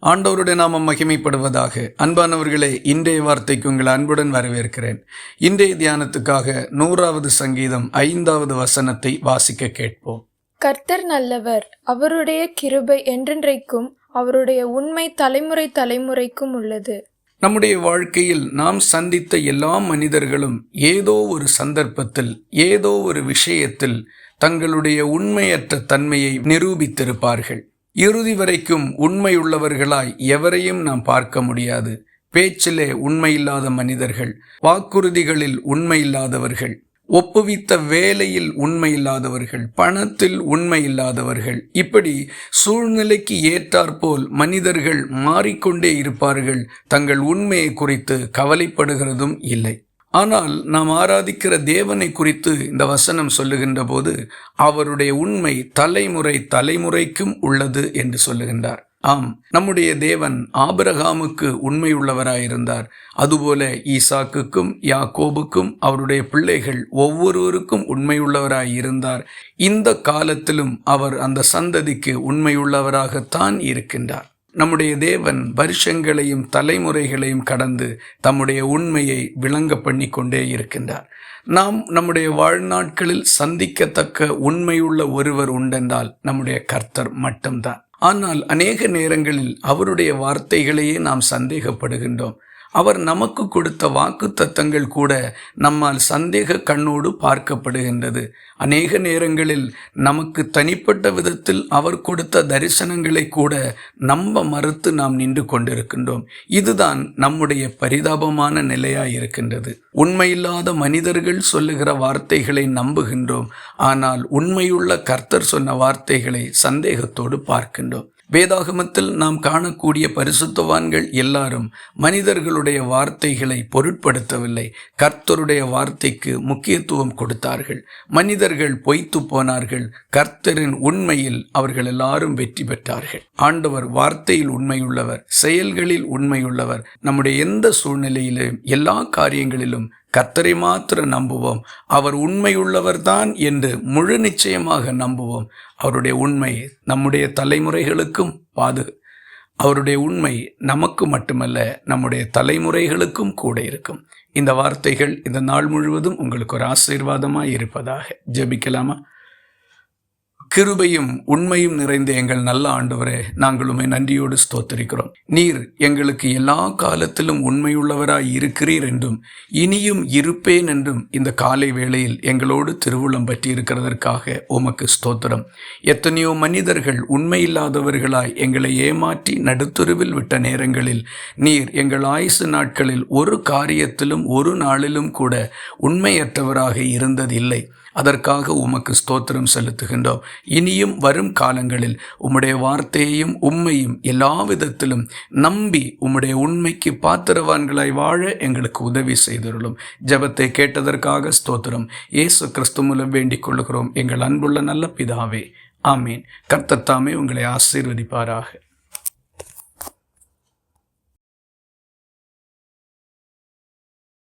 ஆண்டவருடைய நாமம் மகிமைப்படுவதாக. அன்பானவர்களே, இன்றைய வார்த்தைக்கு உங்கள் அன்புடன் வரவேற்கிறேன். இன்றைய தியானத்துக்காக 100வது சங்கீதம் 5வது வசனத்தை வாசிக்க கேட்போம். கர்த்தர் நல்லவர், அவருடைய கிருபை என்றென்றைக்கும், அவருடைய உண்மை தலைமுறை தலைமுறைக்கும் உள்ளது. நம்முடைய வாழ்க்கையில் நாம் சந்தித்த எல்லா மனிதர்களும் ஏதோ ஒரு சந்தர்ப்பத்தில், ஏதோ ஒரு விஷயத்தில் தங்களுடைய உண்மையற்ற தன்மையை நிரூபித்திருப்பார்கள். இறுதி வரைக்கும் உண்மையுள்ளவர்களாய் எவரையும் நாம் பார்க்க முடியாது. பேச்சிலே உண்மையில்லாத மனிதர்கள், வாக்குறுதிகளில் உண்மையில்லாதவர்கள், ஒப்புவித்த வேலையில் உண்மையில்லாதவர்கள், பணத்தில் உண்மையில்லாதவர்கள், இப்படி சூழ்நிலைக்கு ஏற்றாற்போல் மனிதர்கள் மாறிக்கொண்டே இருப்பார்கள். தங்கள் உண்மையை குறித்து கவலைப்படுகிறதும் இல்லை. ஆனால் நாம் ஆராதிக்கிற தேவனை குறித்து இந்த வசனம் சொல்லுகின்ற போது அவருடைய உண்மை தலைமுறை தலைமுறைக்கும் உள்ளது என்று சொல்லுகின்றார். ஆம், நம்முடைய தேவன் ஆபிரகாமுக்கு உண்மையுள்ளவராயிருந்தார். அதுபோல ஈசாக்குக்கும் யாக்கோபுக்கும் அவருடைய பிள்ளைகள் ஒவ்வொருவருக்கும் உண்மையுள்ளவராயிருந்தார். இந்த காலத்திலும் அவர் அந்த சந்ததிக்கு உண்மையுள்ளவராகத்தான் இருக்கின்றார். நம்முடைய தேவன் வருஷங்களையும் தலைமுறைகளையும் கடந்து தம்முடைய உண்மையை விளங்க பண்ணி கொண்டே இருக்கின்றார். நாம் நம்முடைய வாழ்நாட்களில் சந்திக்கத்தக்க உண்மையுள்ள ஒருவர் உண்டென்றால் நம்முடைய கர்த்தர் மட்டும்தான். ஆனால் அநேக நேரங்களில் அவருடைய வார்த்தைகளையே நாம் சந்தேகப்படுகின்றோம். அவர் நமக்கு கொடுத்த வாக்குத்தத்தங்கள் கூட நம்மால் சந்தேக கண்ணோடு பார்க்கப்படுகின்றது. அநேக நேரங்களில் நமக்கு தனிப்பட்ட விதத்தில் அவர் கொடுத்த தரிசனங்களை கூட நம்ப மறுத்து நாம் நின்று கொண்டிருக்கின்றோம். இதுதான் நம்முடைய பரிதாபமான நிலையாய் இருக்கின்றது. உண்மையில்லாத மனிதர்கள் சொல்லுகிற வார்த்தைகளை நம்புகின்றோம். ஆனால் உண்மையுள்ள கர்த்தர் சொன்ன வார்த்தைகளை சந்தேகத்தோடு பார்க்கின்றோம். வேதாகமத்தில் நாம் காணக்கூடிய பரிசுத்தவான்கள் எல்லாரும் மனிதர்களுடைய வார்த்தைகளை பொருட்படுத்தவில்லை. கர்த்தருடைய வார்த்தைக்கு முக்கியத்துவம் கொடுத்தார்கள். மனிதர்கள் பொய்த்து போனார்கள். கர்த்தரின் உண்மையில் அவர்கள் எல்லாரும் வெற்றி பெற்றார்கள். ஆண்டவர் வார்த்தையில் உண்மையுள்ளவர், செயல்களில் உண்மையுள்ளவர். நம்முடைய எந்த சூழ்நிலையிலும் எல்லா காரியங்களிலும் கர்த்தரை மாத்திரம் நம்புவோம். அவர் உண்மையுள்ளவர்தான் என்று முழு நிச்சயமாக நம்புவோம். அவருடைய உண்மை நம்முடைய தலைமுறைகளுக்கும் அவருடைய உண்மை நமக்கு மட்டுமல்ல, நம்முடைய தலைமுறைகளுக்கும் கூட இருக்கும். இந்த வார்த்தைகள் இந்த நாள் முழுவதும் உங்களுக்கு ஒரு ஆசீர்வாதமாய் இருப்பதாக. ஜெபிக்கலாமா? கிருபையும் உண்மையும் நிறைந்த எங்கள் நல்ல ஆண்டவரே, நாங்கள் உம்மை நன்றியோடு ஸ்தோத்திரிக்கிறோம். நீர் எங்களுக்கு எல்லா காலத்திலும் உண்மையுள்ளவராய் இருக்கிறீர் என்றும் இனியும் இருப்பேன் என்றும் இந்த காலை வேளையில் எங்களோடு திருவுளம் பற்றி இருக்கிறதற்காக உமக்கு ஸ்தோத்திரம். எத்தனையோ மனிதர்கள் உண்மையில்லாதவர்களாய் எங்களை ஏமாற்றி நடுத்தெருவில் விட்ட நேரங்களில் நீர் எங்கள் ஆயுசு நாட்களில் ஒரு காரியத்திலும் ஒரு நாளிலும் கூட உண்மையற்றவராக இருந்ததில்லை. அதற்காக உமக்கு ஸ்தோத்திரம் செலுத்துகின்றோம். இனியும் வரும் காலங்களில் உம்முடைய வார்த்தையையும் உண்மையும் எல்லா விதத்திலும் நம்பி உம்முடைய உண்மைக்கு பாத்திரவான்களாய் வாழ எங்களுக்கு உதவி செய்தருளும். ஜெபத்தை கேட்டதற்காக ஸ்தோத்திரம். இயேசு கிறிஸ்து மூலம் வேண்டிக் கொள்ளுகிறோம் எங்கள் அன்புள்ள நல்ல பிதாவே. ஆமீன். கர்த்தர் தாமே உங்களை ஆசீர்வதிப்பாராக.